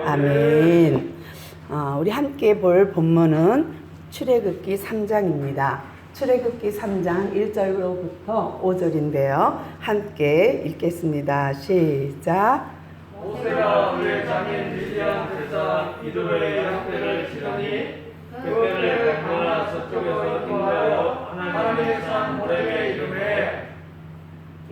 아멘. 우리 함께 볼 본문은 출애굽기 3장입니다. 출애굽기 3장 1절로부터 5절인데요. 함께 읽겠습니다. 시작. 모세가 그의 장인 미디안 제사 이드로의 형제를 치더니 그때를 가나 서쪽에서 인도하여 하나님의 산 호렙의 이름에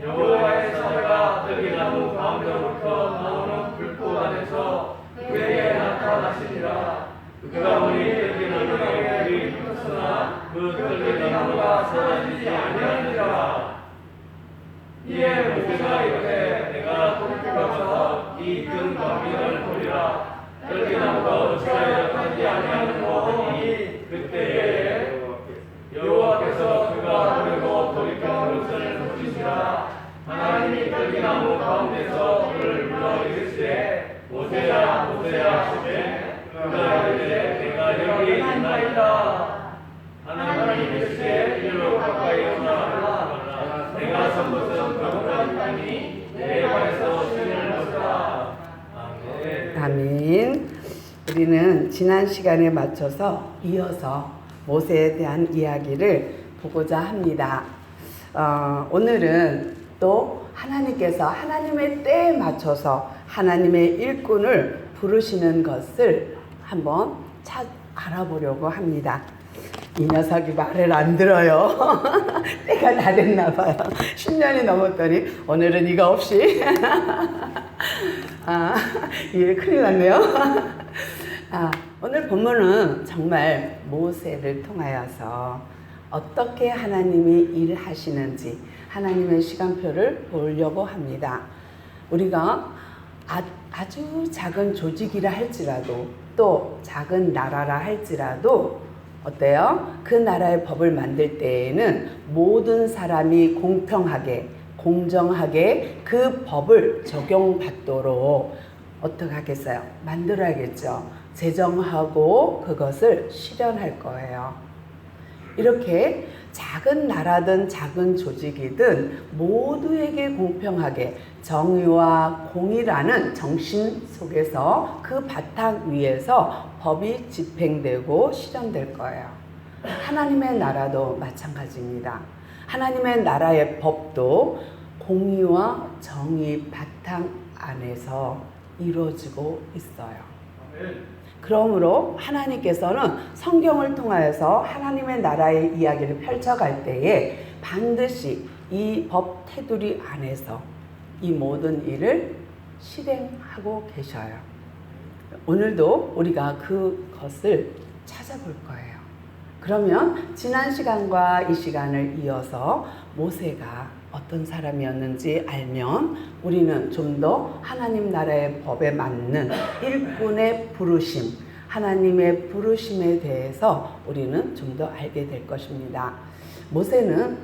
여호와의 사자가 들기나무 가운데로부터 나오는 불꽃 안에서 그에게 나타나시니라. 그가 보니 들기나무에 불이 붙었으나 그 들기나무가 사라지지 아니하니라. 이에 모세가 이르되 내가 돌이켜서 이 큰 바위를 보리라. 들기나무가 어찌하여 타지 아니하는고 하니 그때에 여호와께서 그가 보내고 돌이켜 것을 보시니라. 하나님이 들기나무 가운데서 그를 불러 이르시되 모세야 모세야 하시되 그가 이르되 내가 여기 있나이다. 하나님이 이르시되 이리로 가까이 오라. 내가 선 것은 거룩한 땅이 내 발에서 신을 벗으라. 아멘. 아멘. 우리는 지난 시간에 맞춰서 이어서 모세에 대한 이야기를 보고자 합니다. 오늘은 또 하나님께서 하나님의 때에 맞춰서 하나님의 일꾼을 부르시는 것을 한번 알아보려고 합니다. 이 녀석이 말을 안 들어요. 때가 다 됐나 봐요. 10년이 넘었더니 오늘은 이가 없이 예, 큰일 났네요. 오늘 본문은 정말 모세를 통하여서 어떻게 하나님이 일하시는지 하나님의 시간표를 보려고 합니다. 우리가 아주 작은 조직이라 할지라도 또 작은 나라라 할지라도 어때요? 그 나라의 법을 만들 때에는 모든 사람이 공평하게 공정하게 그 법을 적용받도록 어떻게 하겠어요? 만들어야겠죠. 제정하고 그것을 실현할 거예요. 이렇게 작은 나라든 작은 조직이든 모두에게 공평하게 정의와 공의라는 정신 속에서 그 바탕 위에서 법이 집행되고 실현될 거예요. 하나님의 나라도 마찬가지입니다. 하나님의 나라의 법도 공의와 정의 바탕 안에서 이루어지고 있어요. 그러므로 하나님께서는 성경을 통하여서 하나님의 나라의 이야기를 펼쳐갈 때에 반드시 이 법 테두리 안에서 이 모든 일을 실행하고 계셔요. 오늘도 우리가 그것을 찾아볼 거예요. 그러면 지난 시간과 이 시간을 이어서 모세가 어떤 사람이었는지 알면 우리는 좀 더 하나님 나라의 법에 맞는 일꾼의 부르심, 하나님의 부르심에 대해서 우리는 좀 더 알게 될 것입니다. 모세는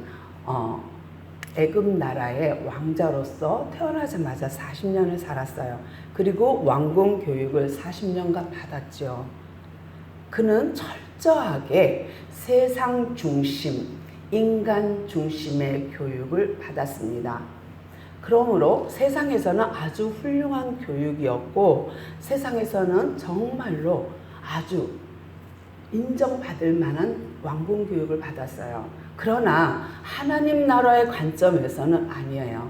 애굽 나라의 왕자로서 태어나자마자 40년을 살았어요. 그리고 왕궁 교육을 40년간 받았죠. 그는 철저하게 세상 중심, 인간 중심의 교육을 받았습니다. 그러므로 세상에서는 아주 훌륭한 교육이었고 세상에서는 정말로 아주 인정받을 만한 왕궁 교육을 받았어요. 그러나 하나님 나라의 관점에서는 아니에요.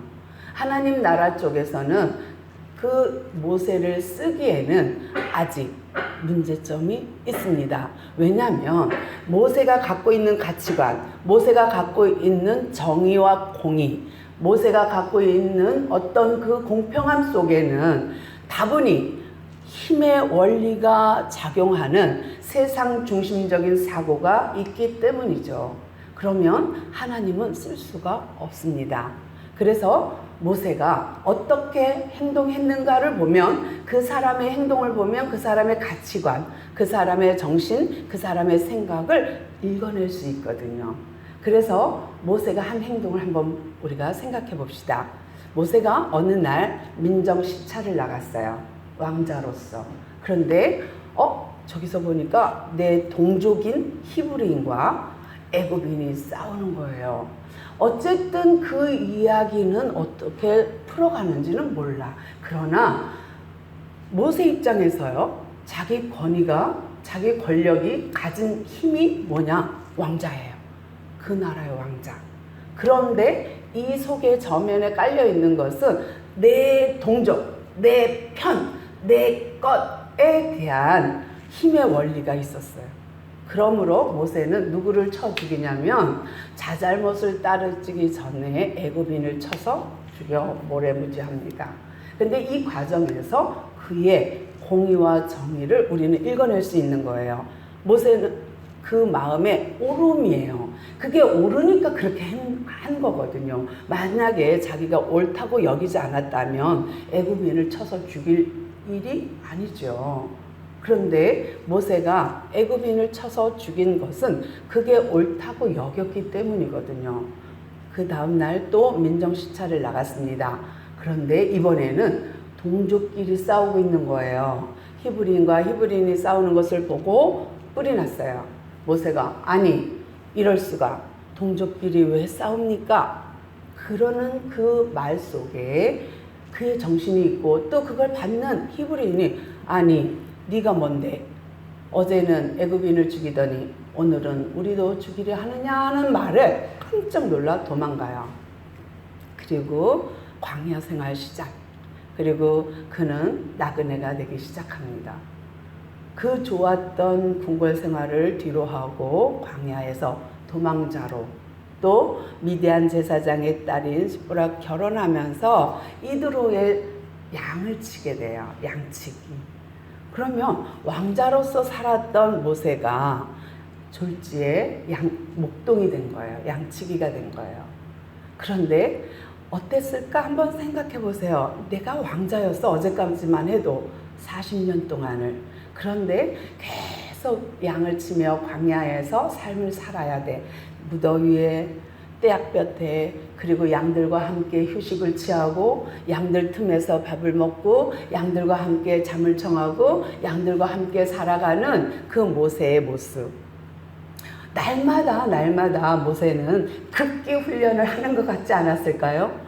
하나님 나라 쪽에서는 그 모세를 쓰기에는 아직 문제점이 있습니다. 왜냐하면 모세가 갖고 있는 가치관, 모세가 갖고 있는 정의와 공의, 모세가 갖고 있는 어떤 그 공평함 속에는 다분히 힘의 원리가 작용하는 세상 중심적인 사고가 있기 때문이죠. 그러면 하나님은 쓸 수가 없습니다. 그래서 모세가 어떻게 행동했는가를 보면 그 사람의 행동을 보면 그 사람의 가치관, 그 사람의 정신, 그 사람의 생각을 읽어낼 수 있거든요. 그래서 모세가 한 행동을 한번 우리가 생각해 봅시다. 모세가 어느 날 민정 시찰을 나갔어요. 왕자로서. 그런데 저기서 보니까 내 동족인 히브리인과 애굽인이 싸우는 거예요. 어쨌든 그 이야기는 어떻게 풀어가는지는 몰라. 그러나 모세 입장에서요, 자기 권위가, 자기 권력이 가진 힘이 뭐냐? 왕자예요. 그 나라의 왕자. 그런데 이 속에 저면에 깔려 있는 것은 내 동족, 내 편, 내 것에 대한 힘의 원리가 있었어요. 그러므로 모세는 누구를 쳐 죽이냐면 자잘못을 따르기 전에 애굽인을 쳐서 죽여 모래무지합니다. 근데 이 과정에서 그의 공의와 정의를 우리는 읽어낼 수 있는 거예요. 모세는 그 마음의 오름이에요. 그게 옳으니까 그렇게 한 거거든요. 만약에 자기가 옳다고 여기지 않았다면 애굽인을 쳐서 죽일 일이 아니죠. 그런데 모세가 애굽인을 쳐서 죽인 것은 그게 옳다고 여겼기 때문이거든요. 그 다음날 또 민정시찰을 나갔습니다. 그런데 이번에는 동족끼리 싸우고 있는 거예요. 히브리인과 히브리인이 싸우는 것을 보고 뿔이 났어요. 모세가 아니 이럴 수가, 동족끼리 왜 싸웁니까? 그러는 그 말 속에 그의 정신이 있고 또 그걸 받는 히브리인이 아니 네가 뭔데 어제는 애굽인을 죽이더니 오늘은 우리도 죽이려 하느냐는 말에 깜짝 놀라 도망가요. 그리고 광야 생활 시작. 그리고 그는 나그네가 되기 시작합니다. 그 좋았던 궁궐 생활을 뒤로 하고 광야에서 도망자로, 또 미디안 제사장의 딸인 시보라 결혼하면서 이드로의 양을 치게 돼요. 양치기. 그러면 왕자로서 살았던 모세가 졸지에 목동이 된 거예요. 양치기가 된 거예요. 그런데 어땠을까 한번 생각해 보세요. 내가 왕자였어. 어제까지만 해도 40년 동안을. 그런데 계속 양을 치며 광야에서 삶을 살아야 돼. 무더위에, 떼약볕에, 그리고 양들과 함께 휴식을 취하고 양들 틈에서 밥을 먹고 양들과 함께 잠을 청하고 양들과 함께 살아가는 그 모세의 모습. 날마다 모세는 극기 훈련을 하는 것 같지 않았을까요?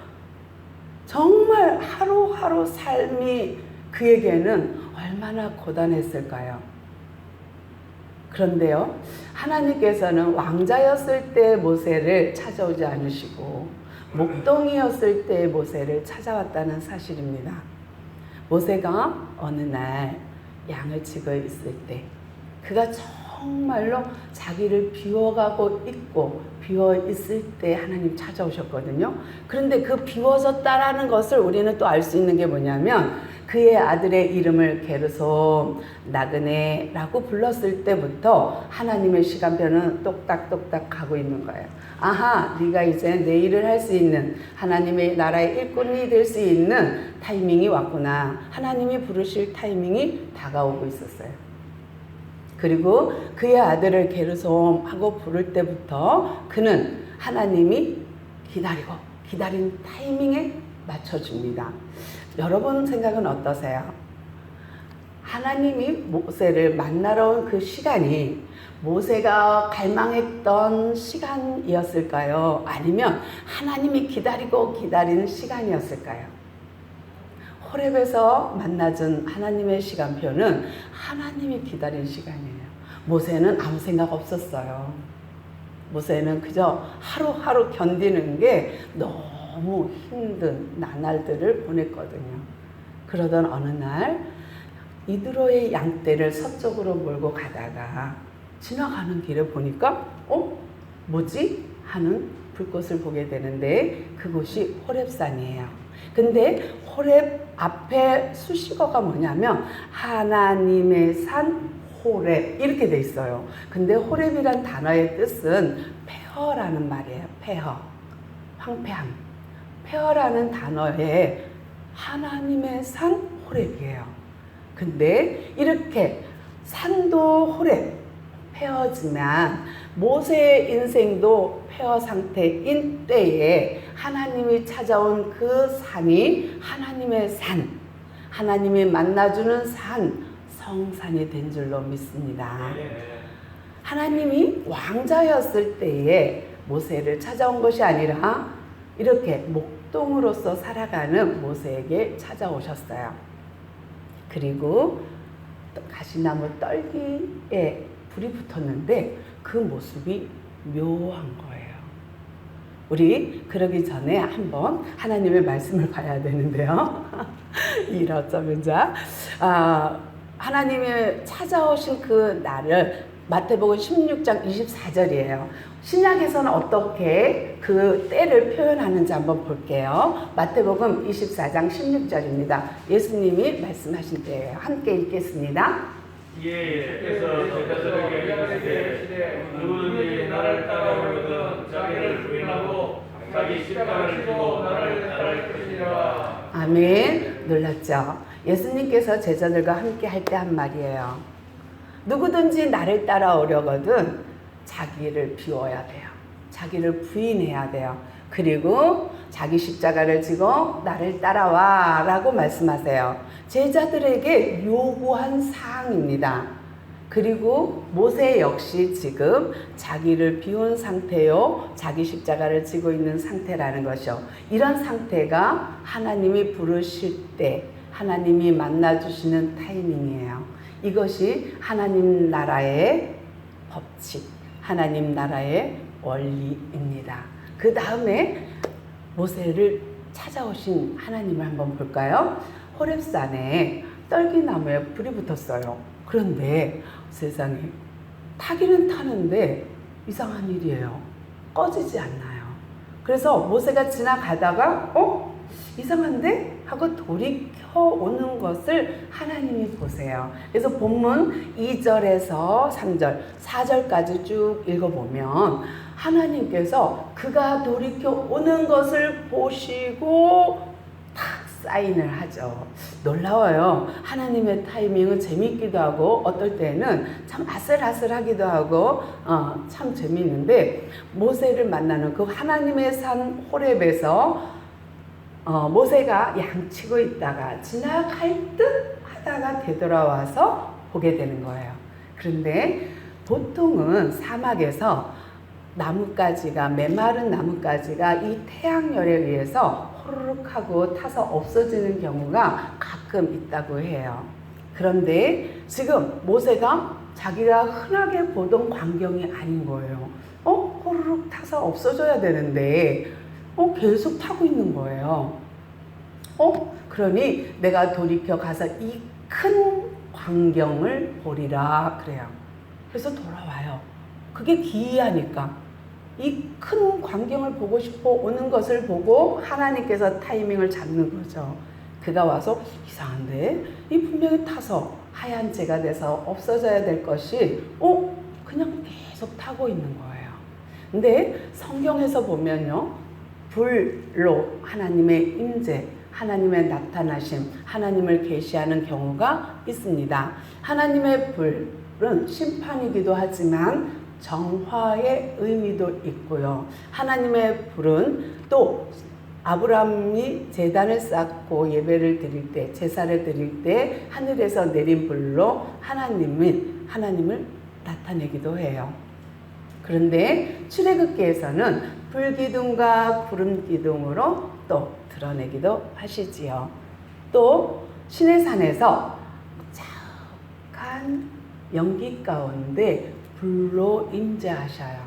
정말 하루하루 삶이 그에게는 얼마나 고단했을까요? 그런데요, 하나님께서는 왕자였을 때 모세를 찾아오지 않으시고 목동이었을 때 모세를 찾아왔다는 사실입니다. 모세가 어느 날 양을 치고 있을 때 그가 정말로 자기를 비워가고 있고 비워 있을 때 하나님 찾아오셨거든요. 그런데 그 비워졌다라는 것을 우리는 또 알 수 있는 게 뭐냐면 그의 아들의 이름을 게르솜, 나그네라고 불렀을 때부터 하나님의 시간표는 똑딱똑딱 가고 있는 거예요. 아하, 네가 이제 내 일을 할 수 있는, 하나님의 나라의 일꾼이 될 수 있는 타이밍이 왔구나. 하나님이 부르실 타이밍이 다가오고 있었어요. 그리고 그의 아들을 게르솜 하고 부를 때부터 그는 하나님이 기다린 타이밍에 맞춰줍니다. 여러분 생각은 어떠세요? 하나님이 모세를 만나러 온 그 시간이 모세가 갈망했던 시간이었을까요? 아니면 하나님이 기다리는 시간이었을까요? 호렙에서 만나준 하나님의 시간표는 하나님이 기다린 시간이에요. 모세는 아무 생각 없었어요. 모세는 그저 하루하루 견디는 게 너무 힘든 나날들을 보냈거든요. 그러던 어느 날 이드로의 양떼를 서쪽으로 몰고 가다가 지나가는 길에 보니까 뭐지? 하는 불꽃을 보게 되는데 그곳이 호렙산이에요. 근데 호렙 앞에 수식어가 뭐냐면 하나님의 산 호렙 이렇게 돼 있어요. 근데 호렙이란 단어의 뜻은 폐허라는 말이에요. 폐허, 황폐함. 폐허라는 단어에 하나님의 산 호렙이에요. 근데 이렇게 산도 호렙, 폐허지만 모세의 인생도 폐허 상태인 때에 하나님이 찾아온 그 산이 하나님의 산, 하나님이 만나주는 산, 성산이 된 줄로 믿습니다. 하나님이 왕자였을 때에 모세를 찾아온 것이 아니라 이렇게 목동으로서 살아가는 모세에게 찾아오셨어요. 그리고 가시나무 떨기에 불이 붙었는데 그 모습이 묘한 거예요. 우리 그러기 전에 한번 하나님의 말씀을 봐야 되는데요. 이렇자면 하나님이 찾아오신 그 날을 마태복음 16장 24절이에요. 신약에서는 어떻게 그 때를 표현하는지 한번 볼게요. 마태복음 24장 16절입니다. 예수님이 말씀하신 때예요. 함께 읽겠습니다. 예수께서 제자들에게 이르시되 누구든지 나를 따라오려거든 자기를 부인하고 자기 십자가를 지고 나를 따를 것이니라. 아멘. 놀랐죠? 예수님께서 제자들과 함께 할 때 한 말이에요. 누구든지 나를 따라오려거든 자기를 비워야 돼요. 자기를 부인해야 돼요. 그리고 자기 십자가를 지고 나를 따라와 라고 말씀하세요. 제자들에게 요구한 사항입니다. 그리고 모세 역시 지금 자기를 비운 상태요. 자기 십자가를 지고 있는 상태라는 것이요. 이런 상태가 하나님이 부르실 때 하나님이 만나주시는 타이밍이에요. 이것이 하나님 나라의 법칙, 하나님 나라의 원리입니다. 그 다음에 모세를 찾아오신 하나님을 한번 볼까요? 호렙산에 떨기나무에 불이 붙었어요. 그런데 세상에 타기는 타는데 이상한 일이에요. 꺼지지 않나요? 그래서 모세가 지나가다가 이상한데? 하고 돌이켜 오는 것을 하나님이 보세요. 그래서 본문 2절에서 3절, 4절까지 쭉 읽어보면 하나님께서 그가 돌이켜 오는 것을 보시고 탁 사인을 하죠. 놀라워요. 하나님의 타이밍은 재밌기도 하고 어떨 때는 참 아슬아슬하기도 하고 참 재밌는데 모세를 만나는 그 하나님의 산 호렙에서 모세가 양치고 있다가 지나갈 듯 하다가 되돌아와서 보게 되는 거예요. 그런데 보통은 사막에서 나뭇가지가 메마른 나뭇가지가 이 태양열에 의해서 호로록 하고 타서 없어지는 경우가 가끔 있다고 해요. 그런데 지금 모세가 자기가 흔하게 보던 광경이 아닌 거예요. 호로록 타서 없어져야 되는데 계속 타고 있는 거예요. 그러니 내가 돌이켜 가서 이 큰 광경을 보리라 그래요. 그래서 돌아와요. 그게 기이하니까 이 큰 광경을 보고 싶어 오는 것을 보고 하나님께서 타이밍을 잡는 거죠. 그가 와서 이상한데 이 분명히 타서 하얀 재가 돼서 없어져야 될 것이 그냥 계속 타고 있는 거예요. 근데 성경에서 보면요, 불로 하나님의 임재, 하나님의 나타나심, 하나님을 계시하는 경우가 있습니다. 하나님의 불은 심판이기도 하지만 정화의 의미도 있고요. 하나님의 불은 또 아브라함이 제단을 쌓고 예배를 드릴 때, 제사를 드릴 때 하늘에서 내린 불로 하나님을 나타내기도 해요. 그런데 출애굽기에서는 불기둥과 구름기둥으로 또 드러내기도 하시지요. 또 시내산에서 자욱한 연기 가운데 불로 임재하셔요.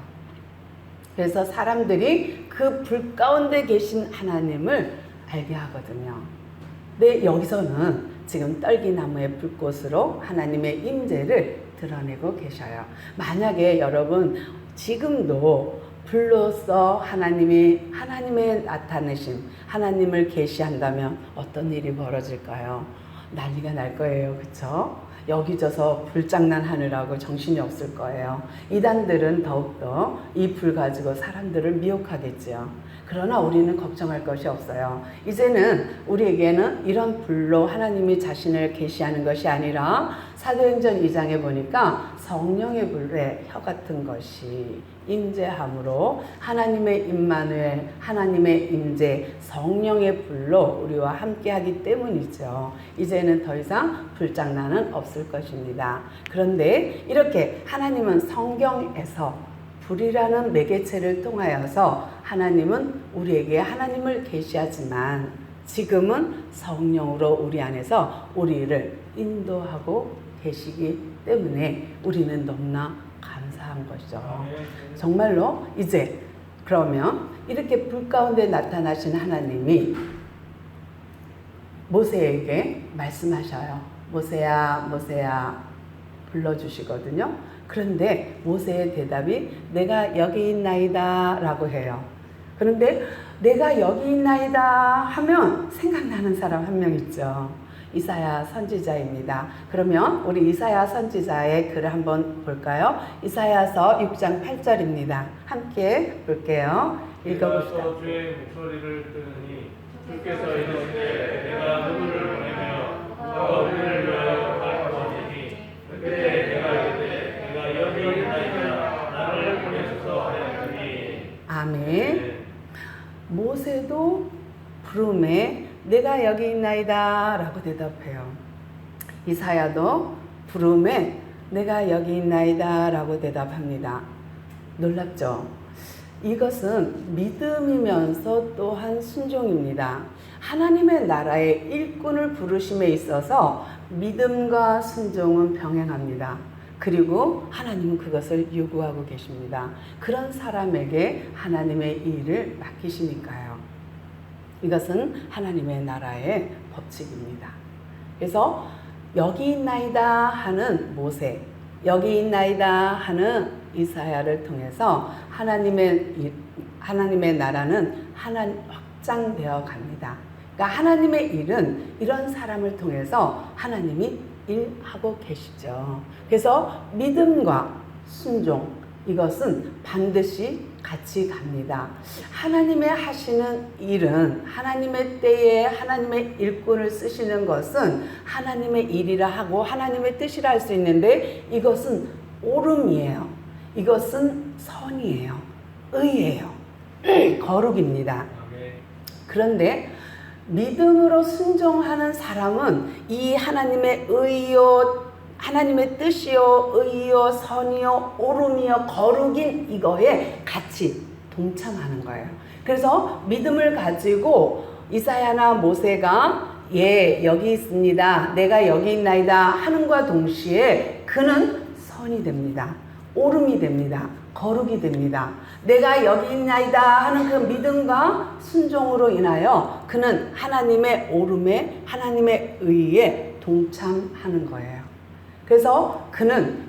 그래서 사람들이 그 불 가운데 계신 하나님을 알게 하거든요. 근데 여기서는 지금 떨기나무의 불꽃으로 하나님의 임재를 드러내고 계셔요. 만약에 여러분 지금도 불로써 하나님의 나타내심, 하나님을 계시한다면 어떤 일이 벌어질까요? 난리가 날 거예요. 그렇죠? 여기저서 불장난하느라고 정신이 없을 거예요. 이단들은 더욱더 이 불 가지고 사람들을 미혹하겠지요. 그러나 우리는 걱정할 것이 없어요. 이제는 우리에게는 이런 불로 하나님이 자신을 계시하는 것이 아니라 사도행전 2장에 보니까 성령의 불에 혀 같은 것이 임재함으로 하나님의 임마누엘, 하나님의 임재, 성령의 불로 우리와 함께하기 때문이죠. 이제는 더 이상 불장난은 없을 것입니다. 그런데 이렇게 하나님은 성경에서 불이라는 매개체를 통하여서 하나님은 우리에게 하나님을 계시하지만 지금은 성령으로 우리 안에서 우리를 인도하고 계시기 때문에 우리는 너무나 감사한 것이죠. 정말로 이제 그러면 이렇게 불 가운데 나타나신 하나님이 모세에게 말씀하셔요. 모세야, 모세야 불러주시거든요. 그런데 모세의 대답이 내가 여기 있나이다 라고 해요. 그런데 내가 여기 있나이다 하면 생각나는 사람 한 명 있죠. 이사야 선지자입니다. 그러면 우리 이사야 선지자의 글을 한번 볼까요? 이사야서 6장 8절입니다. 함께 볼게요. 읽어봅시다. 또 주의 목소리를 들으니 주께서 이르시되 내가 누구를 보내며 누가 우리를 위하여 갈 것이니 그때 내가 이르되 내가 여기 있나이다 나를 보내소서 하였더니. 아멘. 모세도 부름에 내가 여기 있나이다 라고 대답해요. 이사야도 부름에 내가 여기 있나이다 라고 대답합니다. 놀랍죠? 이것은 믿음이면서 또한 순종입니다. 하나님의 나라의 일꾼을 부르심에 있어서 믿음과 순종은 병행합니다. 그리고 하나님은 그것을 요구하고 계십니다. 그런 사람에게 하나님의 일을 맡기시니까요. 이것은 하나님의 나라의 법칙입니다. 그래서 여기 있나이다 하는 모세, 여기 있나이다 하는 이사야를 통해서 하나님의 나라는 확장되어 갑니다. 그러니까 하나님의 일은 이런 사람을 통해서 하나님이 일하고 계시죠. 그래서 믿음과 순종, 이것은 반드시 같이 갑니다. 하나님의 하시는 일은 하나님의 때에 하나님의 일꾼을 쓰시는 것은 하나님의 일이라 하고 하나님의 뜻이라 할 수 있는데 이것은 옳음이에요. 이것은 선이에요. 의예요. 거룩입니다. 그런데 믿음으로 순종하는 사람은 이 하나님의 의요, 하나님의 뜻이요, 의요, 선이요, 옳음이요, 거룩인 이거에 같이 동참하는 거예요. 그래서 믿음을 가지고 이사야나 모세가 여기 있습니다. 내가 여기 있나이다 하는과 동시에 그는 선이 됩니다. 옳음이 됩니다. 거룩이 됩니다. 내가 여기 있나이다 하는 그 믿음과 순종으로 인하여 그는 하나님의 옳음에 하나님의 의에 동참하는 거예요. 그래서 그는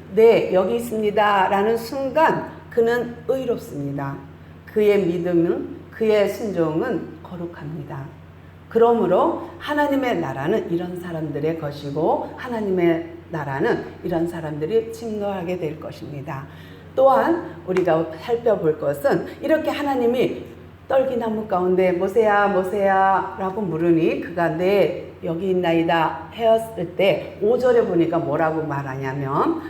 여기 있습니다 라는 순간 그는 의롭습니다. 그의 믿음은 그의 순종은 거룩합니다. 그러므로 하나님의 나라는 이런 사람들의 것이고 하나님의 나라는 이런 사람들이 침노하게 될 것입니다. 또한 우리가 살펴볼 것은 이렇게 하나님이 떨기나무 가운데 모세야 모세야 라고 물으니 그가 여기 있나이다 하였을 때 5절에 보니까 뭐라고 말하냐면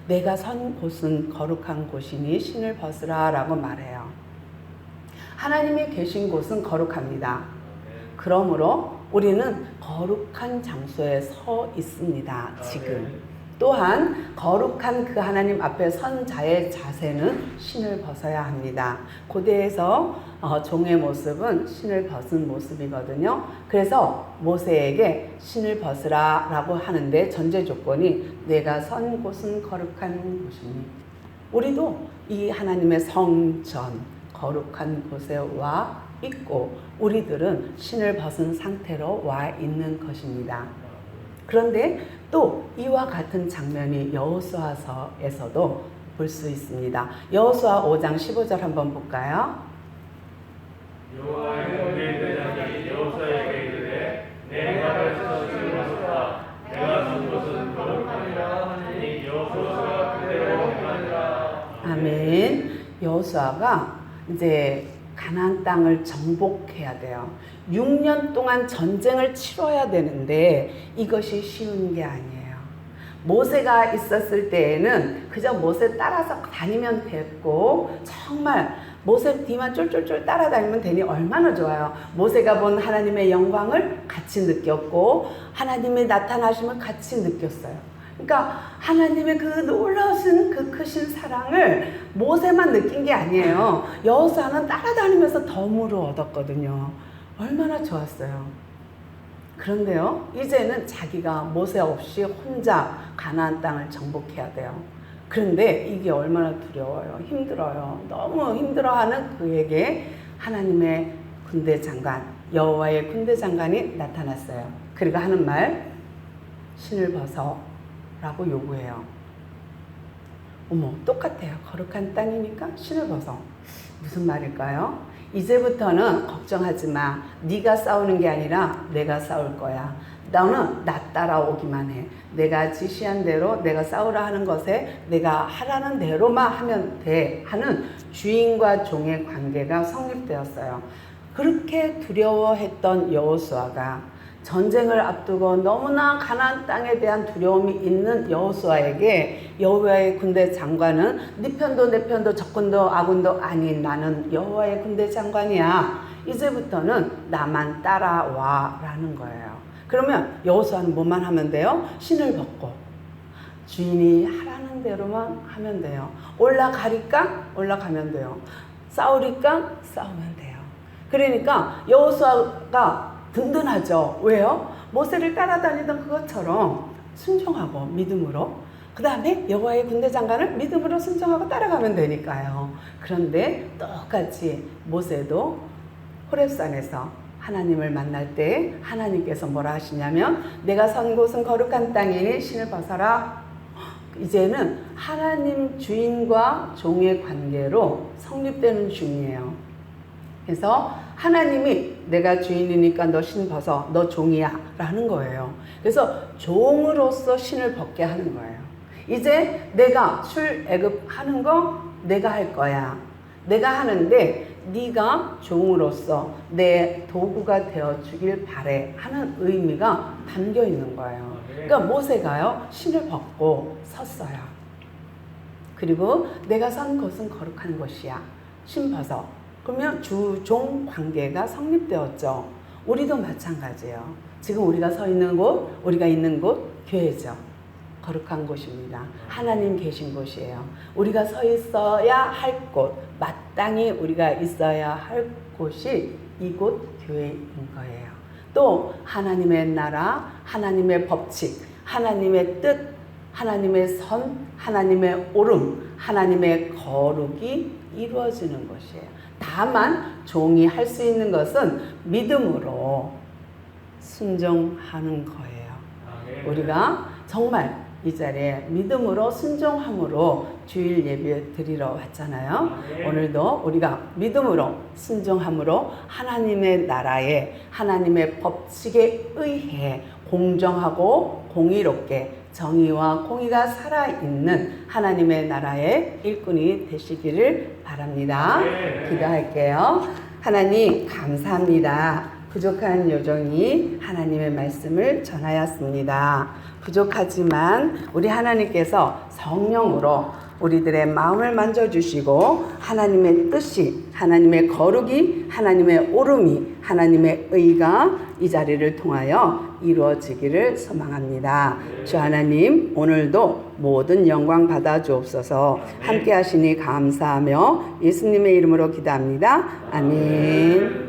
내가 선 곳은 거룩한 곳이니 신을 벗으라 라고 말해요. 하나님이 계신 곳은 거룩합니다. 그러므로 우리는 거룩한 장소에 서 있습니다. 지금. 또한 거룩한 그 하나님 앞에 선 자의 자세는 신을 벗어야 합니다. 고대에서 종의 모습은 신을 벗은 모습이거든요. 그래서 모세에게 신을 벗으라 라고 하는데 전제 조건이 내가 선 곳은 거룩한 곳이니 우리도 이 하나님의 성전 거룩한 곳에 와 있고 우리들은 신을 벗은 상태로 와 있는 것입니다. 그런데 또 이와 같은 장면이 여호수아서에서도 볼 수 있습니다. 여호수아 5장 15절 한번 볼까요? 여호와의 군대의 대장이 여호수아에게 이르되 내 앞에서 신을 벗었다. 내가 선 곳은 거룩하니라 하니 여호수아가 그대로 행하니라. 아멘. 여호수아가 이제 가나안 땅을 정복해야 돼요. 6년 동안 전쟁을 치러야 되는데 이것이 쉬운 게 아니에요. 모세가 있었을 때에는 그저 모세 따라서 다니면 됐고 정말 모세 뒤만 쫄쫄쫄 따라다니면 되니 얼마나 좋아요. 모세가 본 하나님의 영광을 같이 느꼈고 하나님의 나타나심을 같이 느꼈어요. 그러니까 하나님의 그 놀라우신 그 크신 사랑을 모세만 느낀 게 아니에요. 여호수아는 따라다니면서 덤으로 얻었거든요. 얼마나 좋았어요. 그런데요, 이제는 자기가 모세 없이 혼자 가나안 땅을 정복해야 돼요. 그런데 이게 얼마나 두려워요. 힘들어요. 너무 힘들어하는 그에게 하나님의 군대 장관, 여호와의 군대 장관이 나타났어요. 그리고 하는 말, 신을 벗어라고 요구해요. 어머, 똑같아요. 거룩한 땅이니까 신을 벗어. 무슨 말일까요? 이제부터는 걱정하지 마. 네가 싸우는 게 아니라 내가 싸울 거야. 너는 나 따라오기만 해. 내가 지시한 대로 내가 싸우라 하는 것에 내가 하라는 대로만 하면 돼 하는 주인과 종의 관계가 성립되었어요. 그렇게 두려워했던 여호수아가 전쟁을 앞두고 너무나 가나안 땅에 대한 두려움이 있는 여호수아에게 여호와의 군대 장관은 네 편도 내 편도 적군도 아군도 아닌 나는 여호와의 군대 장관이야. 이제부터는 나만 따라와 라는 거예요. 그러면 여호수아는 뭐만 하면 돼요? 신을 벗고 주인이 하라는 대로만 하면 돼요. 올라가리까? 올라가면 돼요. 싸우리까? 싸우면 돼요. 그러니까 여호수아가 든든하죠. 왜요? 모세를 따라다니던 그것처럼 순종하고 믿음으로, 그 다음에 여호와의 군대 장관을 믿음으로 순종하고 따라가면 되니까요. 그런데 똑같이 모세도 호렙산에서 하나님을 만날 때 하나님께서 뭐라 하시냐면 내가 선 곳은 거룩한 땅이니 신을 벗어라. 이제는 하나님 주인과 종의 관계로 성립되는 중이에요. 그래서 하나님이 내가 주인이니까 너 신 벗어, 너 종이야 라는 거예요. 그래서 종으로서 신을 벗게 하는 거예요. 이제 내가 출애굽하는 거 내가 할 거야. 내가 하는데 네가 종으로서 내 도구가 되어주길 바래 하는 의미가 담겨 있는 거예요. 그러니까 모세가요, 신을 벗고 섰어요. 그리고 내가 선 곳은 거룩한 곳이야. 신 벗어. 그러면 주종 관계가 성립되었죠. 우리도 마찬가지예요. 지금 우리가 서 있는 곳, 우리가 있는 곳, 교회죠. 거룩한 곳입니다. 하나님 계신 곳이에요. 우리가 서 있어야 할 곳, 마땅히 우리가 있어야 할 곳이 이곳 교회인 거예요. 또 하나님의 나라, 하나님의 법칙, 하나님의 뜻, 하나님의 선, 하나님의 옳음, 하나님의 거룩이 이루어지는 것이에요. 다만 종이 할 수 있는 것은 믿음으로 순종하는 거예요. 우리가 정말 이 자리에 믿음으로 순종함으로 주일 예배 드리러 왔잖아요. 오늘도 우리가 믿음으로 순종함으로 하나님의 나라에 하나님의 법칙에 의해 공정하고 공의롭게 정의와 공의가 살아있는 하나님의 나라의 일꾼이 되시기를 바랍니다. 기도할게요. 하나님 감사합니다. 부족한 요정이 하나님의 말씀을 전하였습니다. 부족하지만 우리 하나님께서 성령으로 우리들의 마음을 만져주시고 하나님의 뜻이, 하나님의 거룩이, 하나님의 옳음이, 하나님의 의가 이 자리를 통하여 이루어지기를 소망합니다. 주 하나님, 오늘도 모든 영광 받아 주옵소서. 함께 하시니 감사하며 예수님의 이름으로 기도합니다. 아멘.